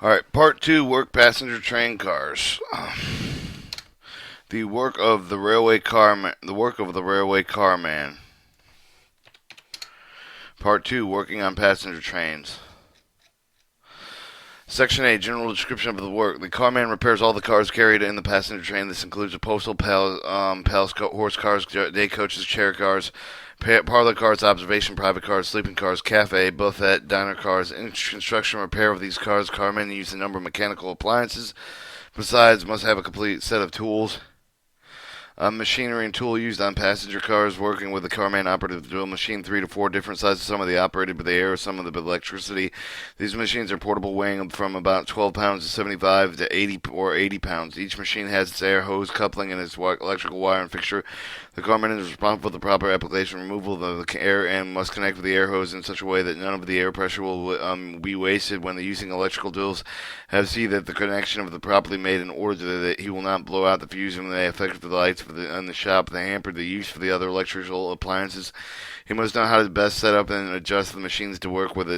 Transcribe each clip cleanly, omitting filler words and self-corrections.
Alright, Part 2, Work Passenger Train Cars. The work of the railway carman. Part 2, Working on Passenger Trains. Section A, General Description of the work. The carman repairs all the cars carried in the passenger train. This includes the postal palace, horse cars, day coaches, chair cars, parlor cars, observation, private cars, sleeping cars, cafe, buffet, diner cars. In construction repair of these cars, carmen use a number of mechanical appliances. Besides, must have a complete set of tools. Machinery and tool used on passenger cars, working with the carman operative drill machine, 3 to 4 different sizes, some of the operated by the air, some of the electricity. These machines are portable, weighing from about 12 pounds to 75 to 80 pounds. Each machine has its air hose, coupling, and its electrical wire and fixture. The carman is responsible for the proper application and removal of the air and must connect with the air hose in such a way that none of the air pressure will be wasted when using electrical drills. Have seen that the connection of the properly made in order that he will not blow out the fuse when they affect the lights in the shop. The hamper the use for the other electrical appliances. He must know how to best set up and adjust the machines to work with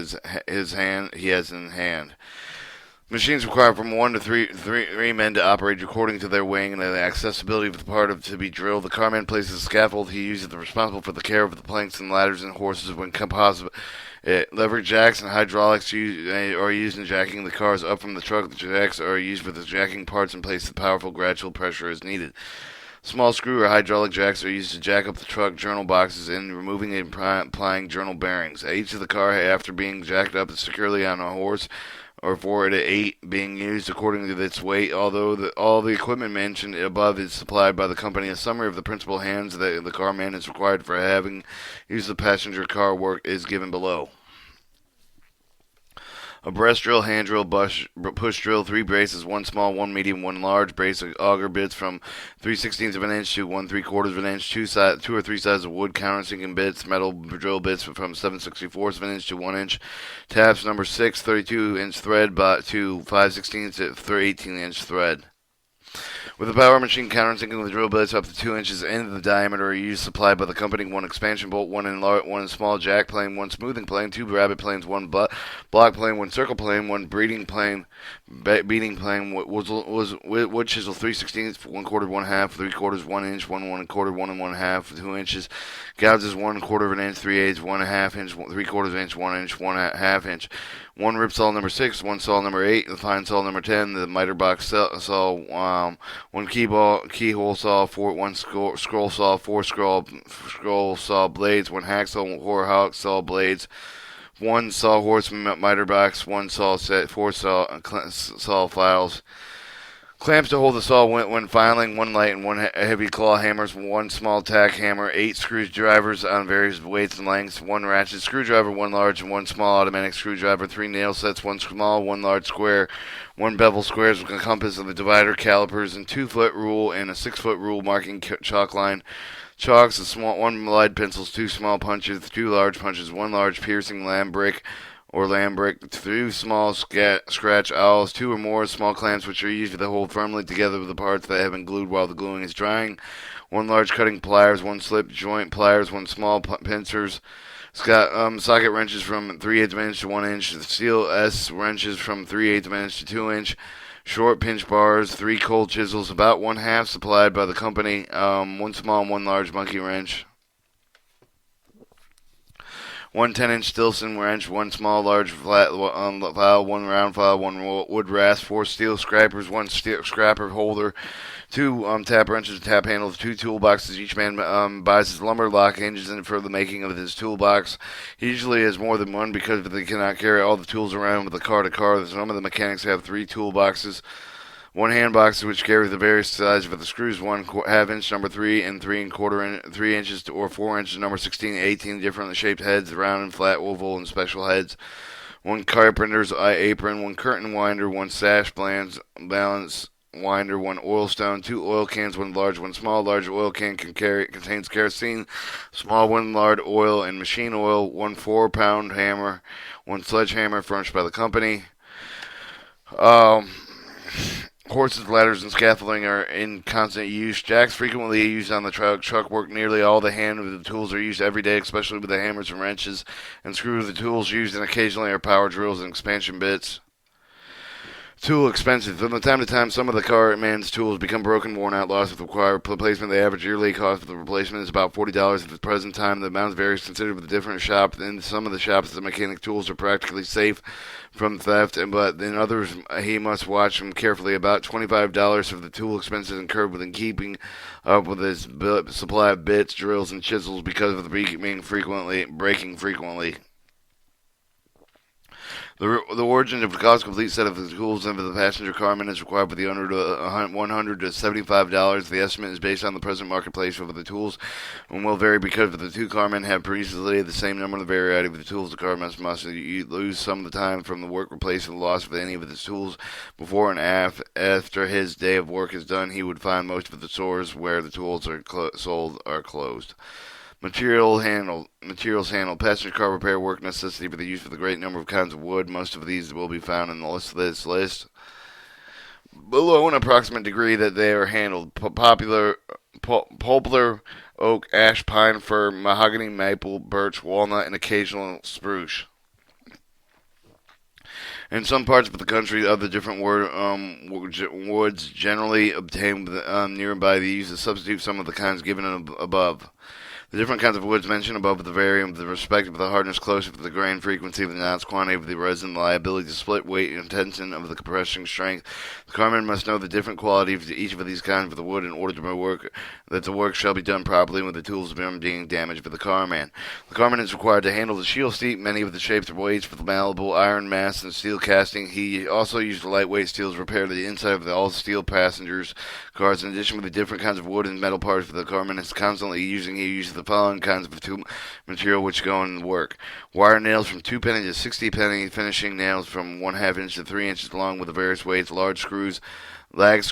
his hand he has in hand. Machines require from 1 to 3 men to operate according to their weighing and the accessibility of the part to be drilled. The carman places a scaffold. He uses the responsible for the care of the planks and ladders and horses when possible. Lever jacks and hydraulics are used in jacking the cars up from the truck. The jacks are used for the jacking parts and place the powerful gradual pressure as needed. Small screw or hydraulic jacks are used to jack up the truck journal boxes and removing and applying journal bearings. Each of the car, after being jacked up securely on a horse, or 4 to 8 being used according to its weight. Although all the equipment mentioned above is supplied by the company, a summary of the principal hands that the carman is required for having used the passenger car work is given below. A breast drill, hand drill, push drill, 3 braces, 1 small, 1 medium, 1 large brace, auger bits from 3/16 of an inch to 1/3 of an inch, 2 or 3 sizes of wood countersinking bits, metal drill bits from 7/64 of an inch to 1 inch, taps number 6, 32-inch thread to 5/16 to 18-inch thread. With a power machine, countersinking the drill bits up to 2 inches in the diameter are used, supplied by the company. 1 expansion bolt, 1 small jack plane, 1 smoothing plane, 2 rabbet planes, 1 block plane, 1 circle plane, 1 beating plane, wood chisel 3/16, 1/4, 1/2, 3/4, 1 inch, 1 1/4, 1 1/2, 2 inches, gouges 1/4 of an inch, 3/8, 1/2 inch, 3/4 inch, 1 inch, 1/2 inch. 1 rip saw number 6, 1 saw number 8, the fine saw number 10, the miter box saw, 1 keyhole saw, 1 scroll saw, 4 scroll saw blades, 1 hacksaw, 4 hacksaw blades, 1 sawhorse miter box, 1 saw set, 4 saw files. Clamps to hold the saw when filing, 1 light and 1 heavy claw hammers, 1 small tack hammer, 8 screwdrivers on various weights and lengths, 1 ratchet screwdriver, 1 large and 1 small automatic screwdriver, 3 nail sets, 1 small, 1 large square, 1 bevel squares with a compass of the divider, calipers, and 2-foot rule and a 6-foot rule marking chalk line. Chalks, 1 lead pencils, 2 small punches, 2 large punches, 1 large piercing lambrick, 2 small scratch owls, 2 or more small clamps which are used to hold firmly together with the parts that have been glued while the gluing is drying, 1 large cutting pliers, 1 slip joint pliers, 1 small pincers, socket wrenches from 3/8 of an inch to 1 inch, steel S wrenches from 3/8 of an inch to 2 inch, short pinch bars, 3 cold chisels, about 1/2 supplied by the company, 1 small and 1 large monkey wrench. 1 10-inch Stilson wrench, 1 small, large flat file, 1 round file, 1 wood rasp, 4 steel scrapers, 1 scraper holder, 2 tap wrenches, tap handles, 2 toolboxes. Each man buys his lumber lock hinges in for the making of his toolbox. He usually has more than one because they cannot carry all the tools around with the car to car. Some of the mechanics have 3 toolboxes. 1 hand box which carries the various sizes of the screws, 1/2 inch number 3 and 3 inches or 4 inches number 16, 18 different shaped heads, round and flat, oval and special heads. 1 carpenter's apron, 1 curtain winder, 1 sash balance winder, 1 oil stone, 2 oil cans, 1 large, 1 small. Large oil can contains kerosene, small 1 large oil and machine oil, 1 4-pound hammer, 1 sledgehammer furnished by the company. Horses, ladders, and scaffolding are in constant use. Jacks frequently used on the truck work. Nearly all the hand tools are used every day, especially with the hammers and wrenches and screws. The tools used and occasionally are power drills and expansion bits. Tool expenses. From time to time, some of the carman's tools become broken, worn out, lost, require replacement. The average yearly cost of the replacement is about $40 at the present time. The amount varies considerably with the different shop. In some of the shops, the mechanic tools are practically safe from theft, but in others, he must watch them carefully. About $25 of the tool expenses incurred within keeping up with his supply of bits, drills, and chisels because of the breaking frequently. The origin of the cost of complete set of the tools and for the passenger carman is required for the owner to $100 to $75. The estimate is based on the present marketplace for the tools and will vary because the two carmen have previously the same number of variety of the tools. The carman must lose some of the time from the work replacing the loss of any of his tools before and after his day of work is done. He would find most of the stores where the tools are sold are closed. Materials handled. Passenger car repair work necessity for the use of the great number of kinds of wood. Most of these will be found in this list. Below an approximate degree that they are handled. Poplar, oak, ash, pine, fir, mahogany, maple, birch, walnut, and occasional spruce. In some parts of the country, other different woods generally obtained nearby the use to substitute some of the kinds given above. The different kinds of woods mentioned above vary with the respect of the hardness, closeness of the grain, frequency of the knots, quantity of the resin, the liability to split, weight, and tension of the compressing strength. The carman must know the different quality of each of these kinds of the wood in order to work that the work shall be done properly with the tools being damaged for the carman. The carman is required to handle the shield steep, many of the shapes of weights for the malleable iron mass and steel casting. He also used the lightweight steels to repair the inside of the all steel passengers cars. In addition with the different kinds of wood and metal parts for the carman is constantly he uses the following kinds of tool material which go in the work: wire nails from 2 penny to 60 penny, finishing nails from 1/2 inch to 3 inches long with the various weights, large screws, brass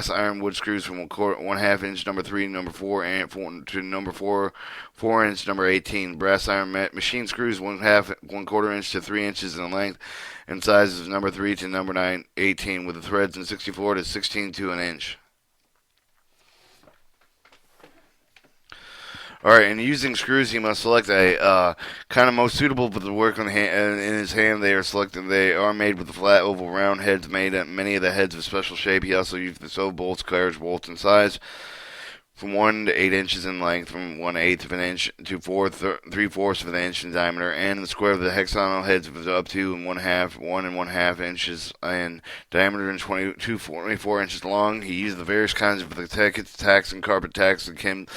iron wood screws from 1/2 inch number 3, number 4, and to number 4 inch number 18, brass iron machine screws 1/4 inch to 3 inches in length and sizes number 3 to number 18 with the threads in 64 to 16 to an inch. Alright, and using screws, he must select a kind of most suitable for the work in his hand. They are made with the flat, oval, round heads made at many of the heads of special shape. He also used the sewed bolts, carriage bolts in size from 1 to 8 inches in length, from 1/8 of an inch to 3/4 of an inch in diameter, and the square of the hexagonal heads of up to 1 1/2 inches in diameter and 24 inches long. He used the various kinds of the tacks and carpet tacks and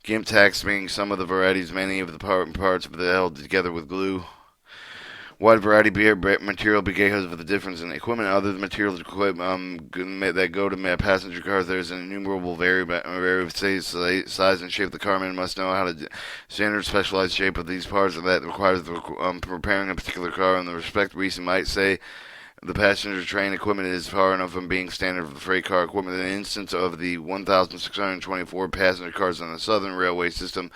gimp tacks being some of the varieties, many of the parts of the held together with glue. Wide variety material because of the difference in equipment. Other materials that go to passenger cars, there's an innumerable size and shape. The carman must know how to standard specialized shape of these parts that requires preparing a particular car. In the respect, Reese might say the passenger train equipment is far enough from being standard for the freight car equipment. In an instance of the 1,624 passenger cars on the Southern Railway system,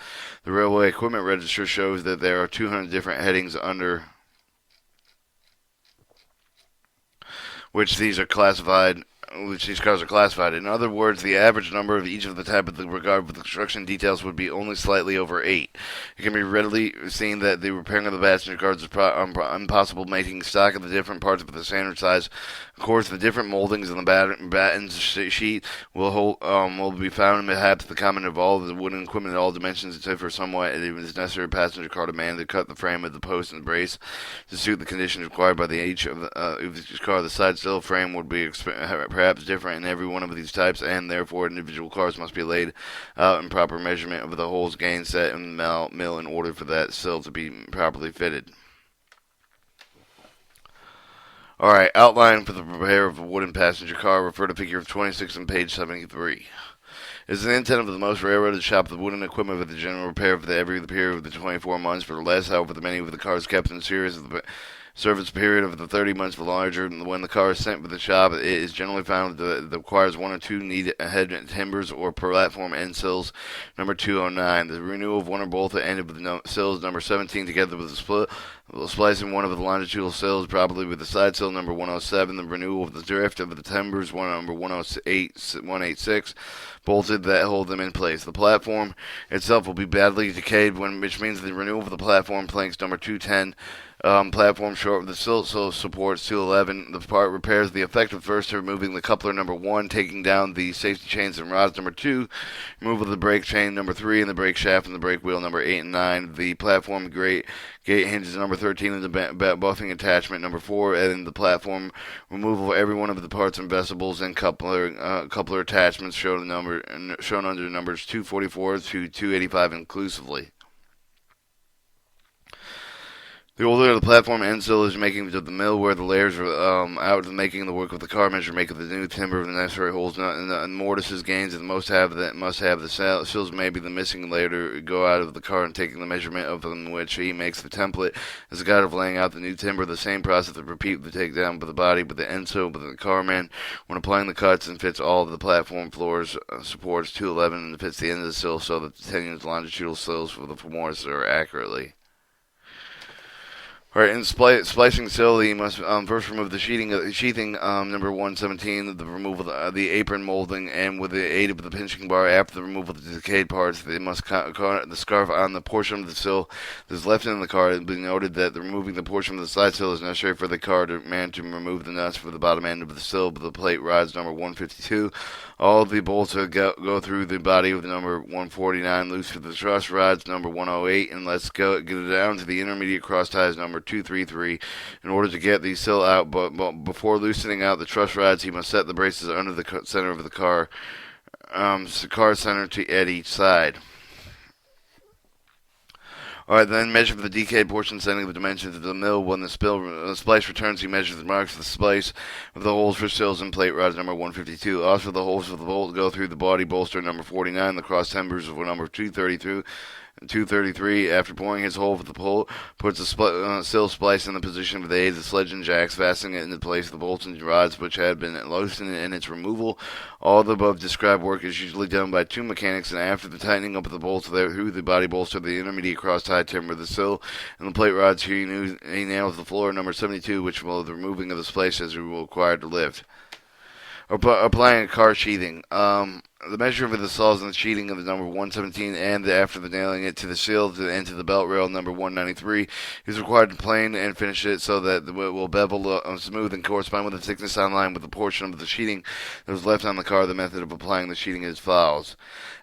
the Railway Equipment Register shows that there are 200 different headings under which these cars are classified. In other words, the average number of each of the type of the regard for the construction details would be only slightly over 8. It can be readily seen that the repairing of the passenger cars is impossible, making stock of the different parts of the standard size. Of course, the different moldings in the battens sheet will be found in perhaps the common of all of the wooden equipment at all dimensions, except for somewhat it is necessary passenger car demand to cut the frame of the post and brace to suit the conditions required by each of each car. The side still frame would be perhaps different in every one of these types, and therefore individual cars must be laid out in proper measurement of the holes gained set in the mill in order for that sill to be properly fitted. Alright, outline for the repair of a wooden passenger car. Refer to figure 26 on page 73. It is the intent of the most railroaded shop the wooden equipment for the general repair of every period of the 24 months. For less, however, the many of the cars kept in series of the service period of the 30 months for larger. When the car is sent for the shop, it is generally found that it requires 1 or 2 neat head timbers or platform end sills. Number 209. The renewal of one or both the end of the sills. Number 17, together with the splicing one of the longitudinal sills, probably with the side sill. Number 107. The renewal of the drift of the timbers. Number 186. Bolted that hold them in place. The platform itself will be badly decayed, which means the renewal of the platform planks. Number 210. platform short of the sill, so supports 211. The part repairs the effective first, removing the coupler number 1, taking down the safety chains and rods number 2, removal of the brake chain number 3, and the brake shaft and the brake wheel number 8 and 9. The platform gate hinges number 13, and the buffing attachment number 4, and the platform removal of every one of the parts and vestibles and coupler attachments shown under numbers 244 to 285 inclusively. The older the platform end sill is making to the mill where the layers are out of making the work of the car measure make of the new timber of the necessary holes and mortises gains and must have the sills maybe the missing layer to go out of the car and taking the measurement of them which he makes the template as a guide of laying out the new timber. The same process to repeat the takedown with the body with the end sill with the Carman when applying the cuts and fits all of the platform floors supports 211 and fits the end of the sill so that the tenuous longitudinal sills for the mortise are accurately. Alright, in splicing sill, you must first remove the sheathing number 117, the removal of the apron molding, and with the aid of the pinching bar, after the removal of the decayed parts, they must cut the scarf on the portion of the sill that is left in the car. It will be noted that removing the portion of the side sill is necessary for the car man to remove the nuts for the bottom end of the sill with the plate rods number 152. All of the bolts go through the body of the number 149, loose for the truss rods number 108, and let's get it down to the intermediate cross ties number 233 in order to get the sill out. But before loosening out the truss rods, he must set the braces under the center of the car center at each side. Alright, then measure for the decayed portion, sending the dimensions to the mill. When the splice returns, he measures the marks of the splice of the holes for sills and plate rods number 152. Also, the holes for the bolt go through the body bolster number 49, the cross timbers of number 233. After pouring his hole for the pole, puts the sill splice in the position with the aid of the sledge and jacks, fastening it into place. The bolts and rods which had been loosened in its removal. All the above described work is usually done by 2 mechanics, and after the tightening up of the bolts through the body bolster, the intermediate cross-tie timber, the sill, and the plate rods, he nails the floor number 72, which will the removing of the splice as we will require to lift. Applying a car sheathing. The measure of the saws and the sheathing of the number 117 and after the nailing it to the sill and to the belt rail number 193 is required to plane and finish it so that it will bevel smooth and correspond with the thickness on line with the portion of the sheathing that was left on the car. The method of applying the sheathing is as follows.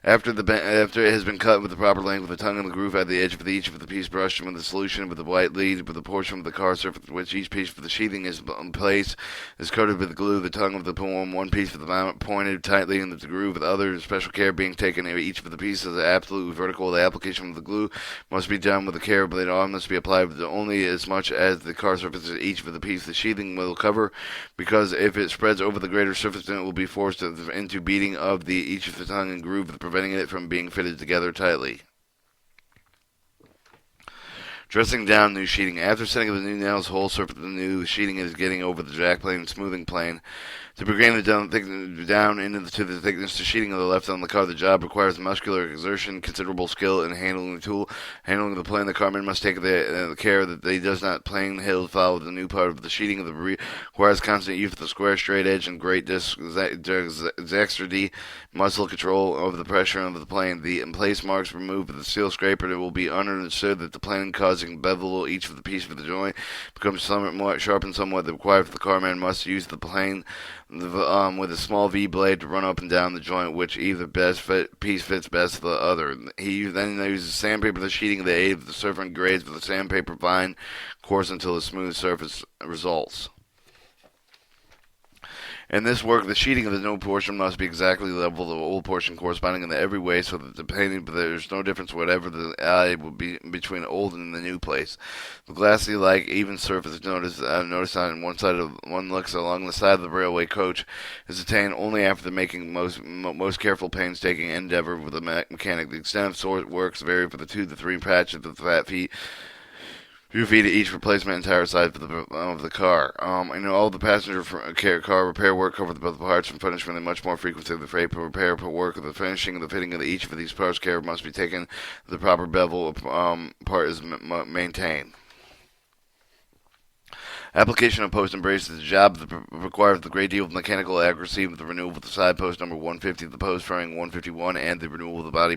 After it has been cut with the proper length, with the tongue and the groove at the edge of each of the piece brushed with the solution with the white lead with the portion of the car surface which each piece for the sheathing is placed is coated with glue. The tongue of the one piece for the mount pointed tightly in the groove with other special care being taken of each of the pieces is absolutely vertical. The application of the glue must be done with the care, but it all must be applied with only as much as the car surface of each of the pieces the sheathing will cover, because if it spreads over the greater surface, then it will be forced into beating of each of the tongue and groove, preventing it from being fitted together tightly. Dressing down new sheeting. After setting up the new nails, whole surface of the new sheeting is getting over the jack plane and smoothing plane. To bring it down into the thickness to sheeting of the left on the car, the job requires muscular exertion, considerable skill in handling the tool. Handling the plane, the carman must take the care that he does not plane hill foul the new part of the sheeting of the requires constant use of the square, straight edge, and great dexterity, muscle control over the pressure of the plane. The in-place marks removed with the steel scraper. It will be understood that the plane causing bevel each of the piece of the joint becomes somewhat more sharp and somewhat the required for the carman must use the plane with a small V blade to run up and down the joint, which either piece fits best to the other. He then uses sandpaper the sheeting of the aid of the surfer and grades with the sandpaper fine coarse until a smooth surface results. In this work, the sheeting of the new portion must be exactly level with the old portion, corresponding in every way, so that there's no difference whatever the eye will be between old and the new place. The glassy-like even surface I've noticed on one side of one looks along the side of the railway coach is attained only after the making most careful, painstaking endeavor with the mechanic. The extent of sort works vary for the 2 to 3 patches of the flat feet. Few feet at each replacement entire side of the car. All the passenger car repair work covered both the parts and furnishment and much more frequency of the freight repair work of the finishing and the fitting of each of these parts. Care must be taken. The proper bevel part is maintained. Application of post and brace is a job that requires a great deal of mechanical accuracy with the renewal of the side post number 150, the post framing 151, and the renewal of the body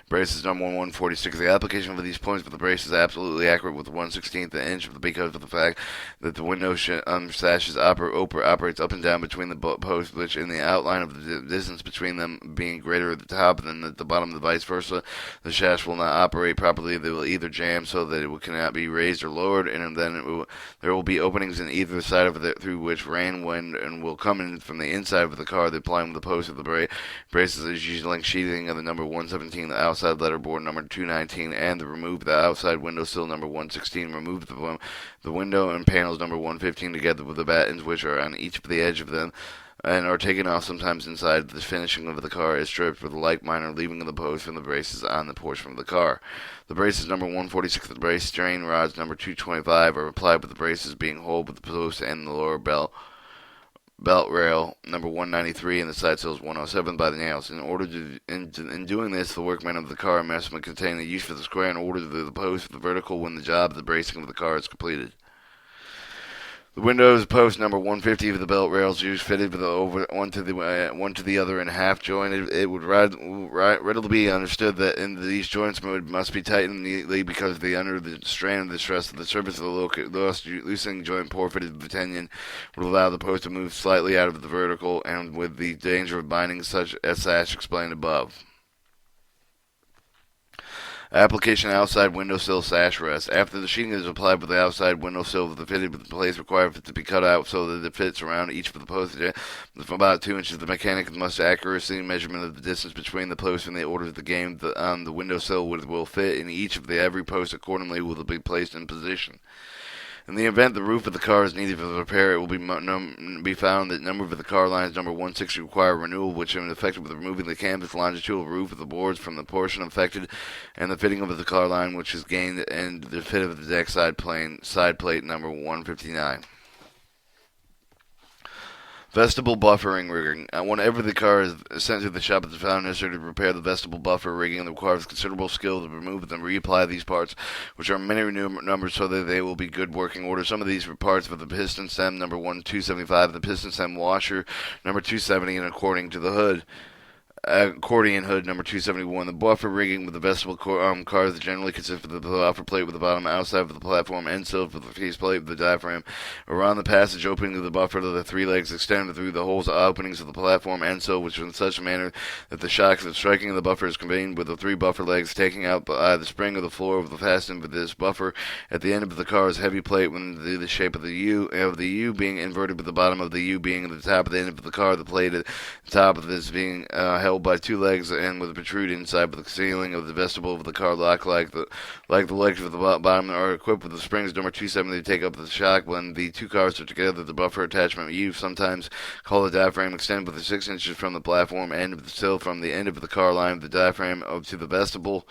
braces number 146. The application of these points for the brace is absolutely accurate with 1/16th inch because of the fact that the window sashes operates up and down between the posts, which in the outline of the distance between them being greater at the top than at the bottom, the vice versa. The sash will not operate properly. They will either jam so that it cannot be raised or lowered, and then there will be openings in either side of it through which rain, wind, and will come in from the inside of the car. The applying the post of the braces is using sheathing of the number 117, the outside letterboard number 219, and the remove the outside window sill number 116. Remove the window and panels number 115 together with the battens which are on each of the edge of them and are taken off sometimes inside. The finishing of the car is stripped with a like minor leaving of the post from the braces on the portion of the car. The braces number 146 of the brace strain rods number 225 are applied with the braces being holed with the post and the lower belt rail number 193 and the side sills 107 by the nails. In doing this, the workman of the car must contain the use for the square in order to the post for the vertical when the job of the bracing of the car is completed. The windows post number 150 of the belt rails used fitted with one to the other and half jointed. It would readily be understood that these joints must be tightened neatly because under the strain of the stress of the surface of the loosening joint fitted with the tenon would allow the post to move slightly out of the vertical, and with the danger of binding such a sash explained above. Application outside windowsill sash rest. After the sheeting is applied with the outside windowsill fitted with the place required for it to be cut out so that it fits around each of the posts from about 2 inches, the mechanic must accuracy measurement of the distance between the posts in the order of the game. The windowsill will fit in each of every post accordingly will be placed in position. In the event the roof of the car is needed for the repair, it will be found that number of the car lines number 160 require renewal, which is affected with removing the canvas longitudinal roof of the boards from the portion affected, and the fitting of the car line, which is gained, and the fit of the deck side plate number 159. Vestibule buffering rigging. Whenever the car is sent to the shop, it is found necessary to repair the vestibule buffer rigging and requires considerable skill to remove and reapply these parts, which are many numbers so that they will be good working order. Some of these parts for the piston stem number 275, the piston stem washer number 270, and according to the hood. Accordion Hood number 271. The buffer rigging with the vestibule cars generally consists of the buffer plate with the bottom outside of the platform end sill for the faceplate with the diaphragm. Around the passage opening of the buffer, the three legs extended through the holes openings of the platform end sill, which is in such a manner that the shocks of striking of the buffer is conveyed with the three buffer legs taking out the spring of the floor of the fastened with this buffer. At the end of the car's heavy plate, when the shape of the U being inverted with the bottom of the U being at the top of the end of the car, the plate at the top of this being held by two legs and with a protrude inside with the ceiling of the vestibule of the car lock like the legs of the bottom are equipped with the springs number 270 to take up the shock when the two cars are together. The buffer attachment U, sometimes called the diaphragm, extended with 6 inches from the platform end of the sill from the end of the car line of the diaphragm up to the vestibule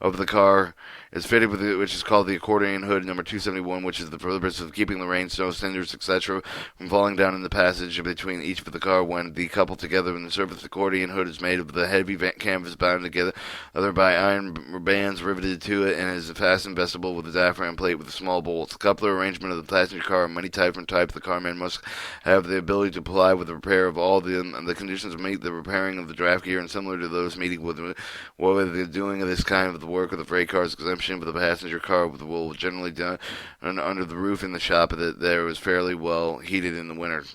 of the car is fitted with which is called the Accordion Hood number 271, which is the purpose of keeping the rain, snow, cinders, etc. from falling down in the passage between each of the car when the coupled together in the surface. The Accordion Hood is made of the heavy canvas bound together by iron bands riveted to it and is fastened vestibule with a diaphragm plate with small bolts. The coupler arrangement of the passenger car are many different types. The carman must have the ability to apply with the repair of all the conditions to meet the repairing of the draft gear and similar to those meeting with the doing of this kind of the work of the freight car's exemption with the passenger car will generally done under the roof in the shop that there is fairly well heated in the winter.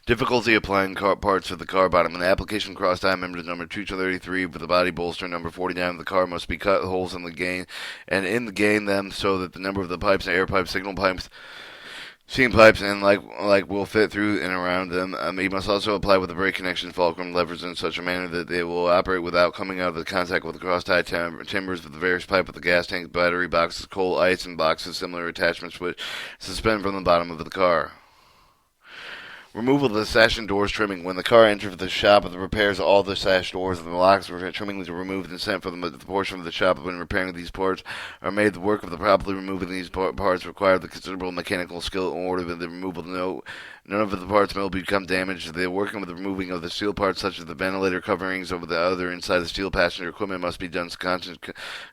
Difficulty applying parts for the car bottom. An application cross tie members number 233 with the body bolster number 49 of the car must be cut holes in the gain them so that the number of the pipes, air pipes, signal pipes, seam pipes, and will fit through and around them. You must also apply with the brake connection fulcrum levers in such a manner that they will operate without coming out of the contact with the cross-tie timbers with the various pipe of the gas tank, battery boxes, coal, ice, and boxes, similar attachments which suspend from the bottom of the car. Removal of the sash and doors trimming. When the car enters the shop, it repairs all the sash doors and the locks. Trimmings are removed and sent from the portion of the shop. When repairing these parts are made, the work of the properly removing these parts requires the considerable mechanical skill in order that the removal none of the parts will become damaged. The working with the removing of the steel parts, such as the ventilator coverings over the other inside the steel passenger equipment, must be done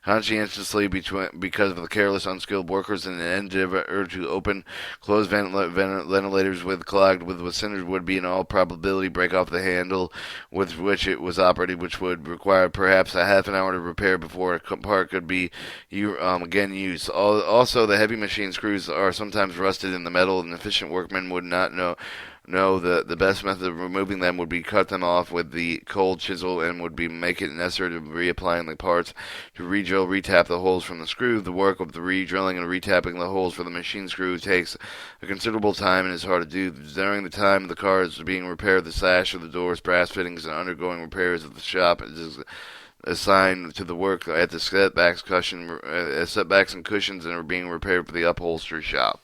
conscientiously because of the careless, unskilled workers in an endeavor to open closed ventilators with clogged with cinders would be in all probability break off the handle with which it was operated, which would require perhaps a half an hour to repair before a part could be again used. Also, the heavy machine screws are sometimes rusted in the metal, and efficient workmen would not know the best method of removing them would be cut them off with the cold chisel and would be make it necessary to reapplying the parts to re-drill, retap the holes from the screw. The work of the re-drilling and retapping the holes for the machine screw takes a considerable time and is hard to do. During the time the car is being repaired, the sash of the doors, brass fittings, and undergoing repairs at the shop is assigned to the work at the setbacks and cushions and are being repaired for the upholstery shop.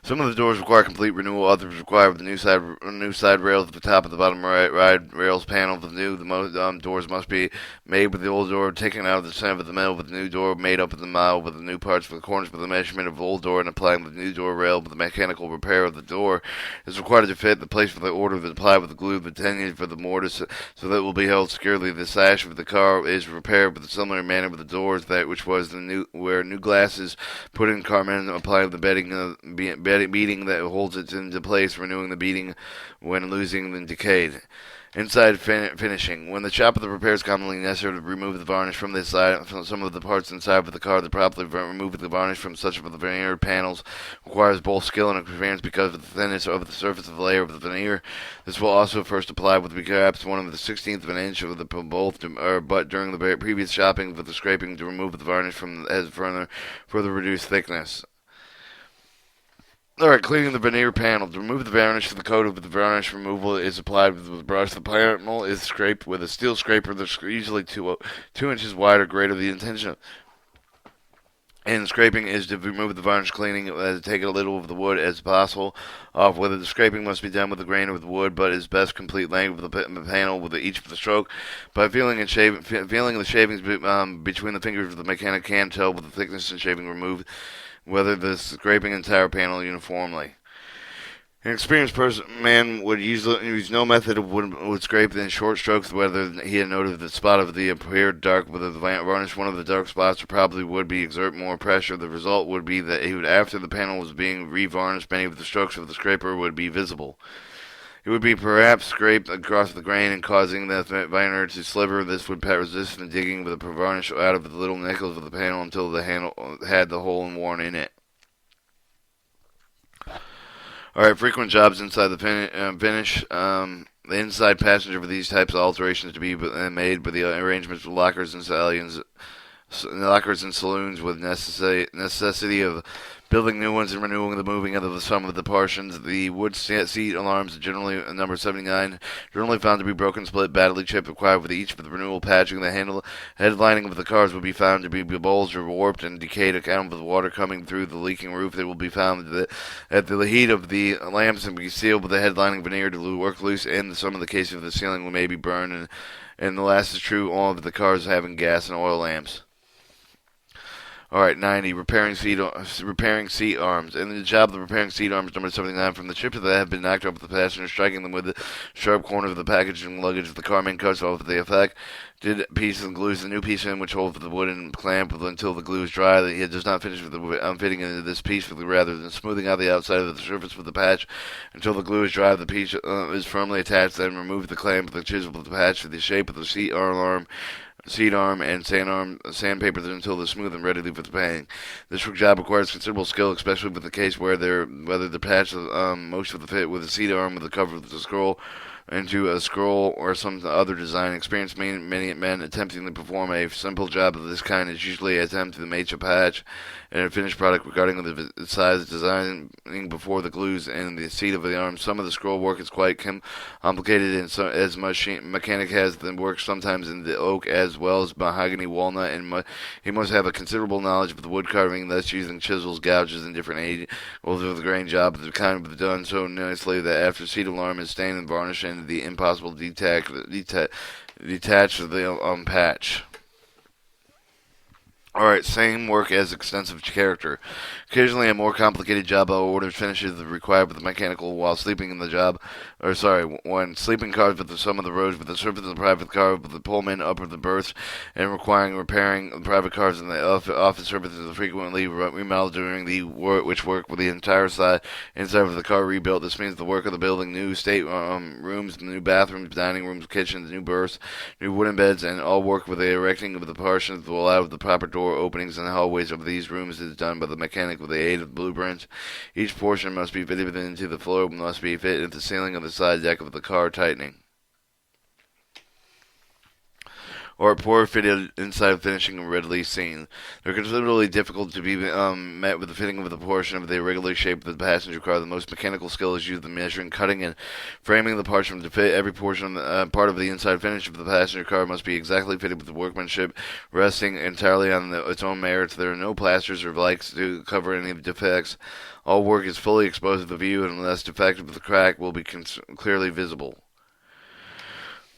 Some of the doors require complete renewal, others require the new side rails at the top of the bottom right rails panel. The doors must be made with the old door taken out of the center of the metal, with the new door made up in the model with the new parts for the corners with the measurement of the old door and applying the new door rail with the mechanical repair of the door is required to fit the place for the order that applied with the glue the tenon for the mortise so that it will be held securely. The sash of the car is repaired with a similar manner with the doors which was where new glass is put in. Carmen applied the beading that holds it into place, renewing the beading when losing and decayed. Inside finishing. When the shop of the repair is commonly necessary to remove the varnish from some of the parts inside of the car, the properly removing the varnish from such of the veneer panels requires both skill and experience because of the thinness of the surface of the layer of the veneer. This will also first apply with perhaps 1/16 of an inch of the both, but during the previous shopping with the scraping to remove the varnish from as further reduced thickness. Alright, cleaning the veneer panel. To remove the varnish, the coat of the varnish removal is applied with a brush. The panel is scraped with a steel scraper that's usually 2 inches wide or greater. The intention in scraping is to remove the varnish, cleaning take a little of the wood as possible off. Whether the scraping must be done with a grain of the wood, but is best complete length of the panel with each of the stroke. By feeling the shavings between the fingers of the mechanic can tell with the thickness and shaving removed whether the scraping entire panel uniformly. An experienced man would use no method would scrape in short strokes, whether he had noted the spot of the appeared dark with the varnish. One of the dark spots probably would be exert more pressure. The result would be that after the panel was being re-varnished, many of the strokes of the scraper would be visible. It would be perhaps scraped across the grain and causing the veneer to sliver. This would resist the digging with the varnish out of the little nickels of the panel until the handle had the hole worn in it. Alright, frequent jobs inside the finish. The inside passenger for these types of alterations to be made with the arrangements of lockers and saloons with necessity of building new ones and renewing the moving of some of the portions. The wood seat alarms, generally number 79, generally found to be broken, split, badly chipped, required with each of the renewal patching. The headlining of the cars would be found to be bulged or warped and decayed, account of the water coming through the leaking roof. They will be found at the heat of the lamps and be sealed with the headlining veneer to work loose. In some of the cases of the ceiling may be burned, and the last is true all of the cars having gas and oil lamps. Alright, 90. Repairing seat arms. In the job of repairing seat arms, number 79, from the chips that have been knocked off the passenger, striking them with the sharp corner of the package and luggage, the Carmen cuts off the effect. Pieces and glues the new piece in, which holds the wooden clamp until the glue is dry. It does not finish with the fitting into this piece rather than smoothing out the outside of the surface with the patch until the glue is dry. The piece is firmly attached. Then remove the clamp with the chisel with the patch to the shape of the seat arm and sandpaper until they're smooth and ready for the painting. This job requires considerable skill, especially with the case where the patch most of the fit with the seat arm with the cover of the scroll. into a scroll or some other design. Experienced many men attempting to perform a simple job of this kind is usually attempt to match a patch and a finished product regarding the size, designing before the glues and the seat of the arm. Some of the scroll work is quite complicated, and so, as mechanic has the work sometimes in the oak as well as mahogany, walnut, and he must have a considerable knowledge of the wood carving, thus using chisels, gouges, and different aids of the grain job of the kind of done so nicely that after seat alarm is stained and varnished and the impossible to detach the patch. Alright, same work as extensive character. Occasionally a more complicated job order finishes required with the mechanical while sleeping in the job, when sleeping cars with some of the roads with the surface of the private car with the pullman up of the berths and requiring repairing the private cars and the office surfaces frequently remodeled during the work with the entire inside of the car rebuilt. This means the work of the building new state rooms, new bathrooms, dining rooms, kitchens, new berths, new wooden beds, and all work with the erecting of the partitions to allow the proper door openings and hallways of these rooms is done by the mechanic with the aid of blueprints. Each portion must be fitted into the floor, must be fit into the ceiling of the side deck of the car, tightening. Or poor fitted inside finishing readily seen. They're considerably difficult to be met with the fitting of the portion of the irregular shape of the passenger car. The most mechanical skill is used in measuring, cutting, and framing the parts to fit every portion. Part of the inside finish of the passenger car must be exactly fitted with the workmanship, resting entirely on its own merits. There are no plasters or likes to cover any defects. All work is fully exposed to the view, and unless defective, the crack will be clearly visible.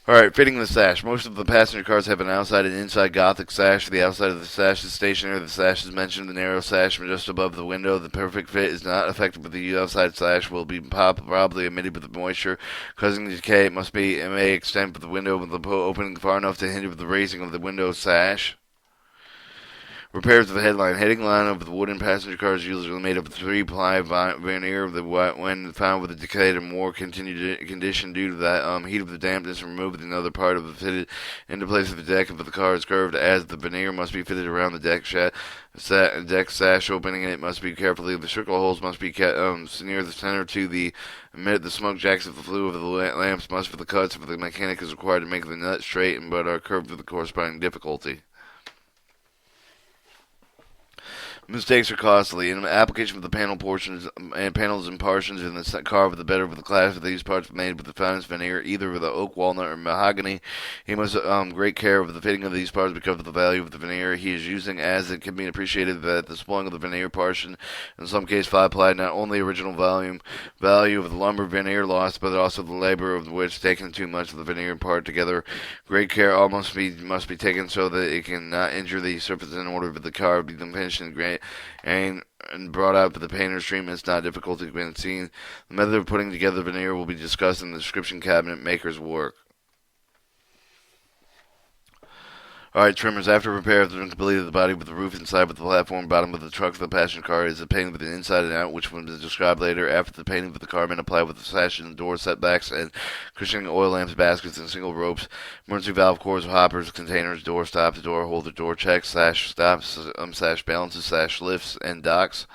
Alright, fitting the sash. Most of the passenger cars have an outside and inside Gothic sash. The outside of the sash is stationary. The sash is mentioned in the narrow sash from just above the window. The perfect fit is not affected, but the outside sash will be probably emitted with the moisture, causing the decay. It may extend with the window with the opening far enough to hinder the raising of the window sash. Repairs of the headline. Heading line of the wooden passenger cars usually made of 3-ply veneer. When found with a decayed or more continued condition due to the heat of the dampness, removed another part of the fitted into place of the deck of the car is curved, as the veneer must be fitted around the deck sash opening, and it must be carefully. The circle holes must be kept near the center to the smoke jacks of the flue of the lamps must for the cuts for the mechanic is required to make the nut straight but are curved with the corresponding difficulty. Mistakes are costly. In application of the panels and portions in the car with the better with the class of these parts made with the finest veneer, either with the oak, walnut, or mahogany. He must great care of the fitting of these parts because of the value of the veneer he is using, as it can be appreciated that the spoiling of the veneer portion, in some case 5-ply, not only original value of the lumber veneer lost, but also the labor of which taken too much of the veneer part together. Great care all must be taken so that it cannot injure the surface in order for the car to be finished in great and brought out by the painter's treatment. It's not difficult to be seen. The method of putting together veneer will be discussed in the description cabinet maker's work. Alright, trimmers. After repair have been completed, the body with the roof inside with the platform bottom of the truck of the passenger car is painted with the inside and out, which will be described later. After the painting with the Carmen, applied with the sash and door setbacks and cushioning oil lamps, baskets, and single ropes, emergency valve cores, hoppers, containers, door stops, door holder, door checks, sash stops, sash balances, sash lifts, and docks.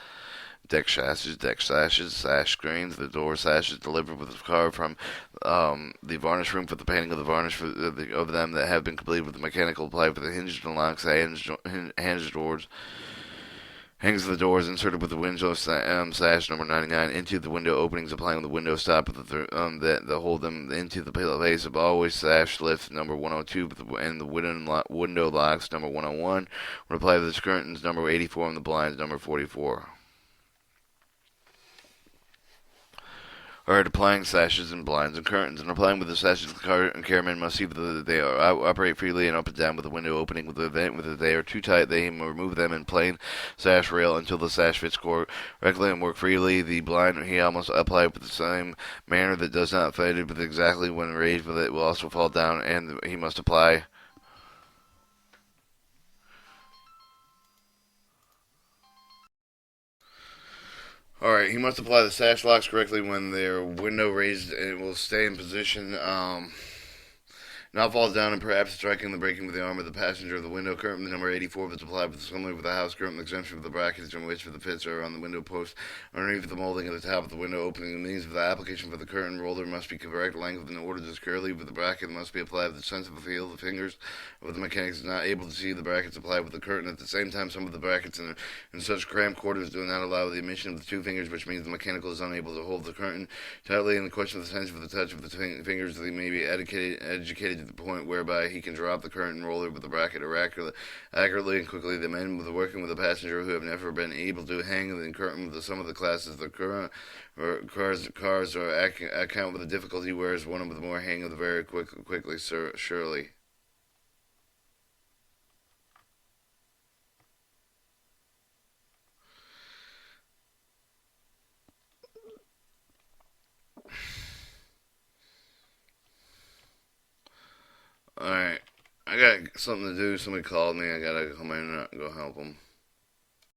Deck sashes, sash screens. The door sashes delivered with the car from the varnish room for the painting of the varnish of them that have been completed with the mechanical applied for the hinges and locks, hinge doors. Hangs of the doors inserted with the window sash number 99 into the window openings, applying the window stop that hold them into the place of always sash lift number 102 and the window locks number 101. When applied to the curtains number 84 and the blinds number 44. Alright, applying sashes and blinds and curtains. And applying with the sashes, the car and Carmen must see that they operate freely and up and down with the window opening. With the event, whether they are too tight, they remove them in plain sash rail until the sash fits correctly and work freely. The blind he almost apply with the same manner that does not fade, but exactly when raised with it will also fall down, and he must apply. Alright, he must apply the sash locks correctly when their window raised and it will stay in position. Now falls down and perhaps striking the breaking with the arm of the passenger of the window curtain. The number 84 was applied with similar with the house curtain exemption for the brackets in which for the fits are on the window post underneath the molding of the top of the window opening. The means of the application for the curtain roller must be correct length in order to securely with the bracket must be applied with the sensitive feel. The fingers of the mechanics is not able to see the brackets applied with the curtain. At the same time, some of the brackets in such cramped quarters do not allow the emission of the two fingers, which means the mechanical is unable to hold the curtain tightly. In the question of the sense of the touch of the fingers, they may be educated to the point whereby he can drop the curtain roller with the bracket accurately and quickly. The men with working with a passenger who have never been able to hang the curtain with some of the classes the current or cars are account with the difficulty, whereas one of the more hang of the very quickly surely. Alright. I got something to do. Somebody called me. I gotta come in and go help them.